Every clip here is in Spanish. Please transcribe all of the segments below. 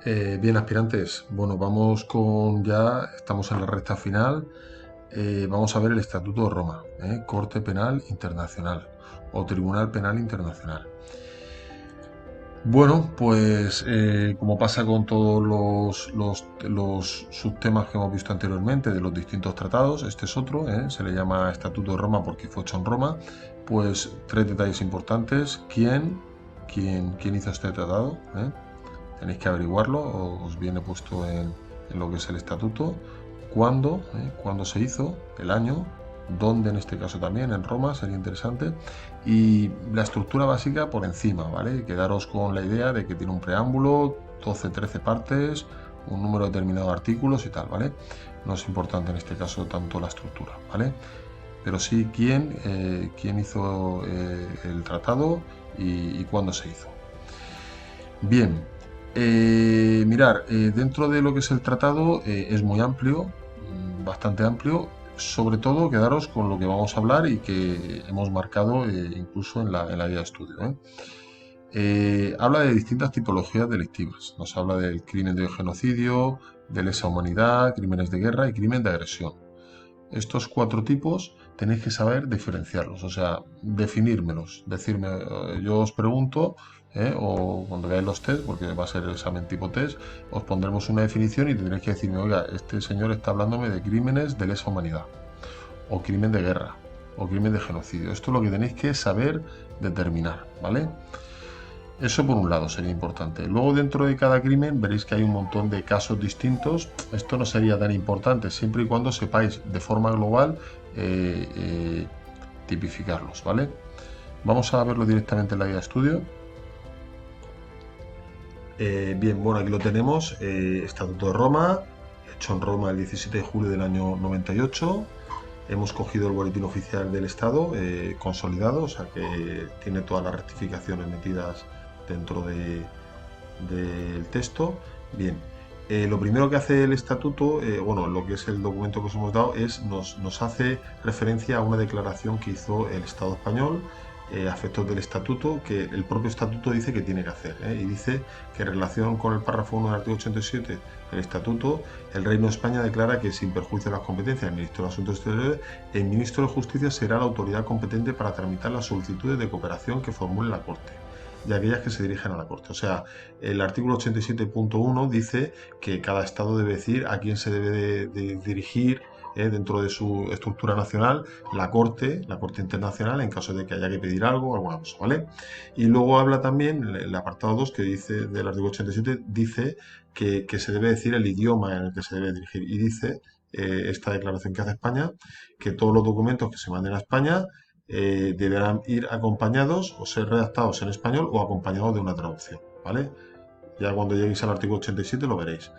Bien, aspirantes, bueno, vamos con ya, estamos en la recta final. Vamos a ver el Estatuto de Roma, Corte Penal Internacional o Tribunal Penal Internacional. Bueno, pues como pasa con todos los subtemas que hemos visto anteriormente de los distintos tratados, este es otro, se le llama Estatuto de Roma porque fue hecho en Roma. Pues tres detalles importantes: quién hizo este tratado, tenéis que averiguarlo, os viene puesto en lo que es el estatuto, cuándo se hizo, el año, dónde, en este caso también, en Roma, sería interesante, y la estructura básica por encima, ¿vale? Quedaros con la idea de que tiene un preámbulo, 12, 13 partes, un número determinado de artículos y tal, ¿vale? No es importante en este caso tanto la estructura, ¿vale? Pero sí quién hizo el tratado y cuándo se hizo. Bien, mirar, dentro de lo que es el tratado es muy amplio, bastante amplio. Sobre todo quedaros con lo que vamos a hablar y que hemos marcado incluso en la guía de estudio. Habla de distintas tipologías delictivas. Nos habla del crimen de genocidio, de lesa humanidad, crímenes de guerra y crimen de agresión. Estos cuatro tipos tenéis que saber diferenciarlos, o sea, definírmelos. Decirme, yo os pregunto, o cuando veáis los test, porque va a ser el examen tipo test, os pondremos una definición y tendréis que decirme, oiga, este señor está hablándome de crímenes de lesa humanidad, o crimen de guerra, o crimen de genocidio. Esto es lo que tenéis que saber determinar, ¿vale? Eso por un lado sería importante. Luego dentro de cada crimen veréis que hay un montón de casos distintos. Esto no sería tan importante siempre y cuando sepáis de forma global tipificarlos, ¿vale? Vamos a verlo directamente en la guía de estudio. Bien, bueno, aquí lo tenemos. Estatuto de Roma, hecho en Roma el 17 de julio del año 98. Hemos cogido el boletín oficial del Estado consolidado, o sea que tiene todas las rectificaciones metidas dentro del texto. Bien, lo primero que hace el estatuto, bueno, lo que es el documento que os hemos dado, es nos hace referencia a una declaración que hizo el Estado español a efectos del estatuto, que el propio estatuto dice que tiene que hacer, y dice que en relación con el párrafo 1 del artículo 87 del estatuto, el Reino de España declara que, sin perjuicio de las competencias del Ministro de Asuntos Exteriores, el Ministro de Justicia será la autoridad competente para tramitar las solicitudes de cooperación que formule la Corte y aquellas que se dirigen a la Corte. O sea, el artículo 87.1 dice que cada Estado debe decir a quién se debe de dirigir dentro de su estructura nacional la Corte Internacional, en caso de que haya que pedir algo o alguna cosa, ¿vale? Y luego habla también, el apartado 2 que dice del artículo 87, dice que se debe decir el idioma en el que se debe dirigir. Y dice esta declaración que hace España, que todos los documentos que se manden a España deberán ir acompañados o ser redactados en español o acompañados de una traducción, ¿vale? Ya cuando lleguéis al artículo 87 lo veréis.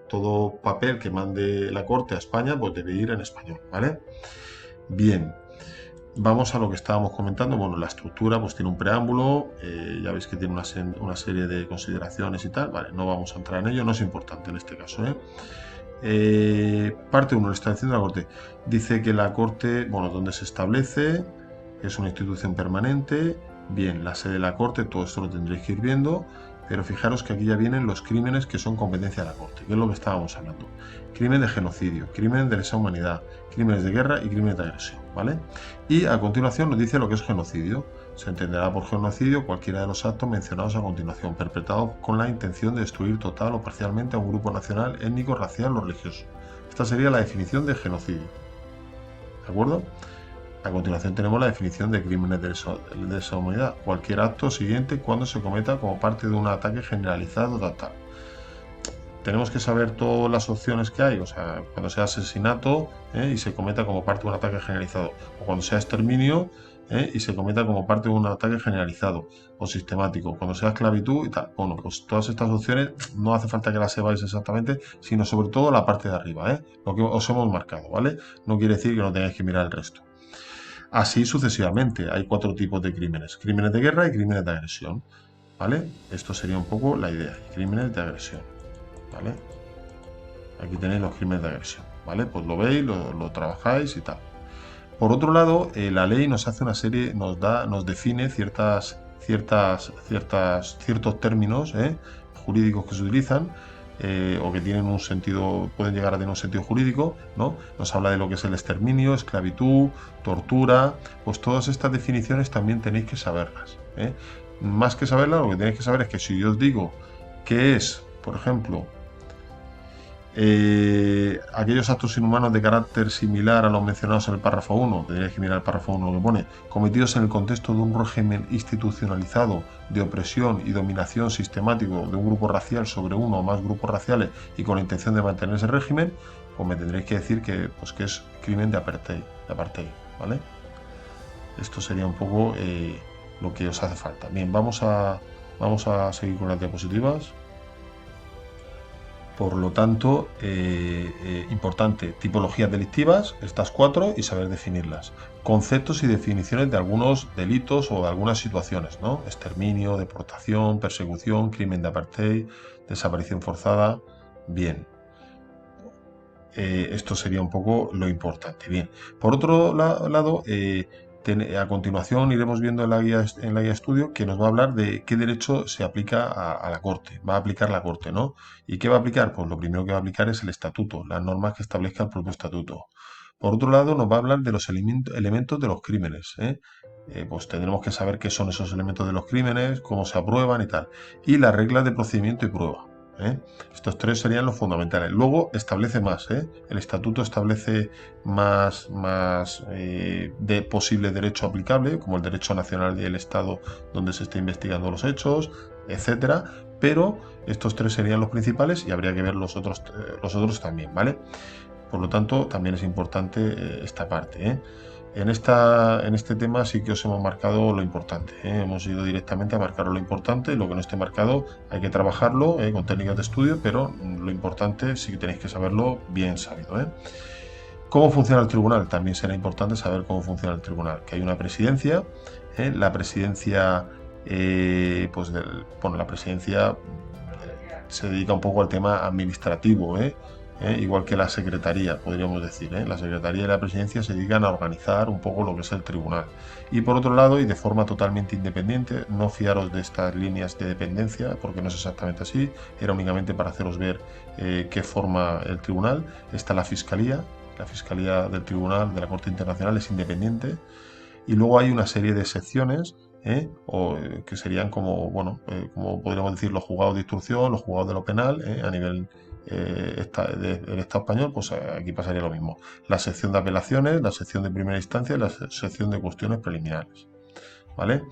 Todo papel que mande la Corte a España pues debe ir en español, ¿vale? Bien, vamos a lo que estábamos comentando. Bueno, la estructura pues tiene un preámbulo, ya veis que tiene una serie de consideraciones y tal, vale, no vamos a entrar en ello, no es importante en este caso, parte 1, la instalación de la Corte. Dice que la Corte, bueno, donde se establece, es una institución permanente. Bien, la sede de la Corte, todo esto lo tendréis que ir viendo, pero fijaros que aquí ya vienen los crímenes que son competencia de la Corte, que es lo que estábamos hablando. Crimen de genocidio, crimen de lesa humanidad, crímenes de guerra y crímenes de agresión, ¿vale? Y a continuación nos dice lo que es genocidio. Se entenderá por genocidio cualquiera de los actos mencionados a continuación, perpetrados con la intención de destruir total o parcialmente a un grupo nacional, étnico, racial o religioso. Esta sería la definición de genocidio, ¿de acuerdo? A continuación tenemos la definición de crímenes de lesa humanidad. Cualquier acto siguiente cuando se cometa como parte de un ataque generalizado tal. Tenemos que saber todas las opciones que hay, o sea, cuando sea asesinato y se cometa como parte de un ataque generalizado, o cuando sea exterminio y se cometa como parte de un ataque generalizado o sistemático, cuando sea esclavitud y tal. Bueno, pues todas estas opciones no hace falta que las sepáis exactamente, sino sobre todo la parte de arriba, lo que os hemos marcado, ¿vale? No quiere decir que no tengáis que mirar el resto. Así sucesivamente, hay 4 tipos de crímenes: crímenes de guerra y crímenes de agresión, ¿vale? Esto sería un poco la idea, crímenes de agresión, ¿vale? Aquí tenéis los crímenes de agresión, ¿vale? Pues lo veis, lo trabajáis y tal. Por otro lado, la ley nos hace una serie, nos define ciertos términos jurídicos que se utilizan. o que tienen un sentido, pueden llegar a tener un sentido jurídico, ¿no? Nos habla de lo que es el exterminio, esclavitud, tortura, pues todas estas definiciones también tenéis que saberlas, ¿eh? Más que saberlas, lo que tenéis que saber es que si yo os digo que es, por ejemplo, aquellos actos inhumanos de carácter similar a los mencionados en el párrafo 1, tendríais que mirar el párrafo 1 lo que pone, cometidos en el contexto de un régimen institucionalizado de opresión y dominación sistemático de un grupo racial sobre uno o más grupos raciales y con la intención de mantener ese régimen, pues me tendréis que decir que, pues, que es crimen de apartheid, ¿vale? Esto sería un poco lo que os hace falta. Bien, vamos a seguir con las diapositivas. Por lo tanto, importante, tipologías delictivas, estas 4, y saber definirlas. Conceptos y definiciones de algunos delitos o de algunas situaciones, ¿no? Exterminio, deportación, persecución, crimen de apartheid, desaparición forzada. Bien. Esto sería un poco lo importante. Bien. Por otro lado, a continuación iremos viendo en la guía estudio que nos va a hablar de qué derecho se aplica a la Corte, va a aplicar la Corte, ¿no? ¿Y qué va a aplicar? Pues lo primero que va a aplicar es el estatuto, las normas que establezca el propio estatuto. Por otro lado, nos va a hablar de los elementos de los crímenes, ¿eh? Pues tendremos que saber qué son esos elementos de los crímenes, cómo se aprueban y tal. Y las reglas de procedimiento y prueba, ¿eh? Estos 3 serían los fundamentales. Luego establece más, ¿eh? El estatuto establece más de posible derecho aplicable, como el derecho nacional del Estado donde se esté investigando los hechos, etcétera. Pero estos 3 serían los principales y habría que ver los otros también, ¿vale? Por lo tanto, también es importante esta parte, ¿eh? En este tema sí que os hemos marcado lo importante, ¿eh? Hemos ido directamente a marcar lo importante, lo que no esté marcado hay que trabajarlo con técnicas de estudio, pero lo importante sí que tenéis que saberlo bien sabido, ¿eh? ¿Cómo funciona el tribunal? También será importante saber cómo funciona el tribunal, que hay una presidencia, la presidencia, la presidencia se dedica un poco al tema administrativo, igual que la secretaría, podríamos decir. La secretaría y la presidencia se dedican a organizar un poco lo que es el tribunal. Y por otro lado, y de forma totalmente independiente, no fiaros de estas líneas de dependencia, porque no es exactamente así, era únicamente para haceros ver qué forma el tribunal. Está la fiscalía del tribunal de la Corte Internacional es independiente, y luego hay una serie de secciones, que serían como, como podríamos decir, los juzgados de instrucción, los juzgados de lo penal, a nivel del Estado español, pues aquí pasaría lo mismo. La sección de apelaciones, la sección de primera instancia y la sección de cuestiones preliminares, ¿vale?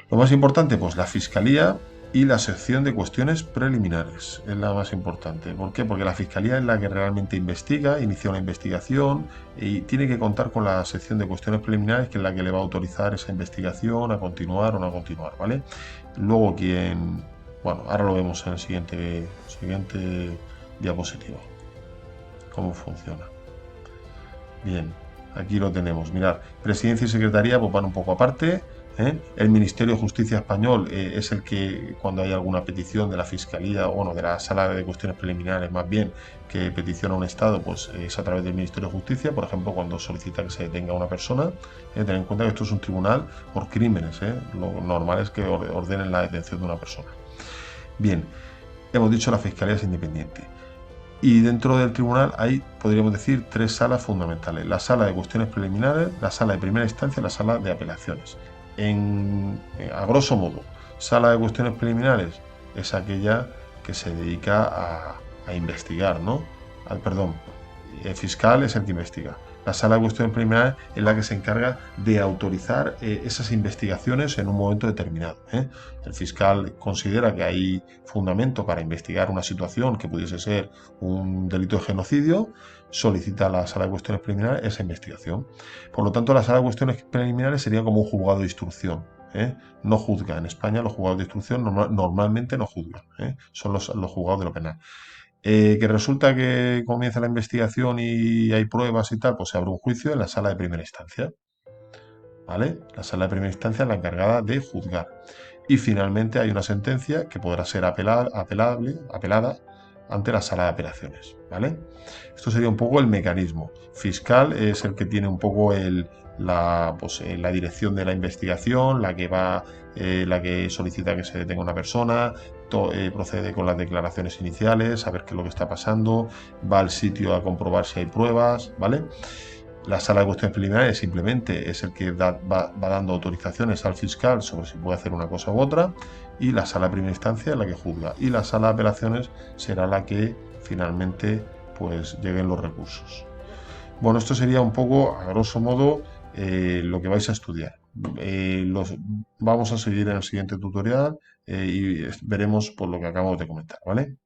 Lo más importante, pues la Fiscalía y la sección de cuestiones preliminares es la más importante. ¿Por qué? Porque la Fiscalía es la que realmente investiga, inicia una investigación y tiene que contar con la sección de cuestiones preliminares, que es la que le va a autorizar esa investigación a continuar o no a continuar, ¿vale? Luego ahora lo vemos en el siguiente diapositiva, cómo funciona. Bien, aquí lo tenemos. Mirad, presidencia y secretaría pues van un poco aparte. El Ministerio de Justicia español es el que, cuando hay alguna petición de la Fiscalía, de la Sala de Cuestiones Preliminares más bien, que peticiona a un Estado, pues es a través del Ministerio de Justicia. Por ejemplo, cuando solicita que se detenga a una persona, ten en cuenta que esto es un tribunal por crímenes, lo normal es que ordenen la detención de una persona. Bien, hemos dicho la Fiscalía es independiente. Y dentro del tribunal hay, podríamos decir, 3 salas fundamentales: la sala de cuestiones preliminares, la sala de primera instancia y la sala de apelaciones. A grosso modo, sala de cuestiones preliminares es aquella que se dedica a investigar, ¿no? El fiscal es el que investiga. La sala de cuestiones preliminares es la que se encarga de autorizar esas investigaciones en un momento determinado. El fiscal considera que hay fundamento para investigar una situación que pudiese ser un delito de genocidio, solicita a la sala de cuestiones preliminares esa investigación. Por lo tanto, la sala de cuestiones preliminares sería como un juzgado de instrucción. No juzga. En España los juzgados de instrucción normalmente no juzgan. Son los juzgados de lo penal. Que resulta que comienza la investigación y hay pruebas y tal, pues se abre un juicio en la sala de primera instancia, ¿vale? La sala de primera instancia es la encargada de juzgar. Y finalmente hay una sentencia que podrá ser apelada ante la sala de apelaciones, ¿vale? Esto sería un poco el mecanismo. Fiscal es el que tiene un poco la dirección de la investigación, la que solicita que se detenga una persona, procede con las declaraciones iniciales, a ver qué es lo que está pasando, va al sitio a comprobar si hay pruebas, ¿vale? La sala de cuestiones preliminares simplemente es el que va dando autorizaciones al fiscal sobre si puede hacer una cosa u otra, y la sala de primera instancia es la que juzga, y la sala de apelaciones será la que finalmente pues lleguen los recursos. Bueno, esto sería un poco, a grosso modo, lo que vais a estudiar. Vamos a seguir en el siguiente tutorial y veremos por lo que acabamos de comentar, ¿vale?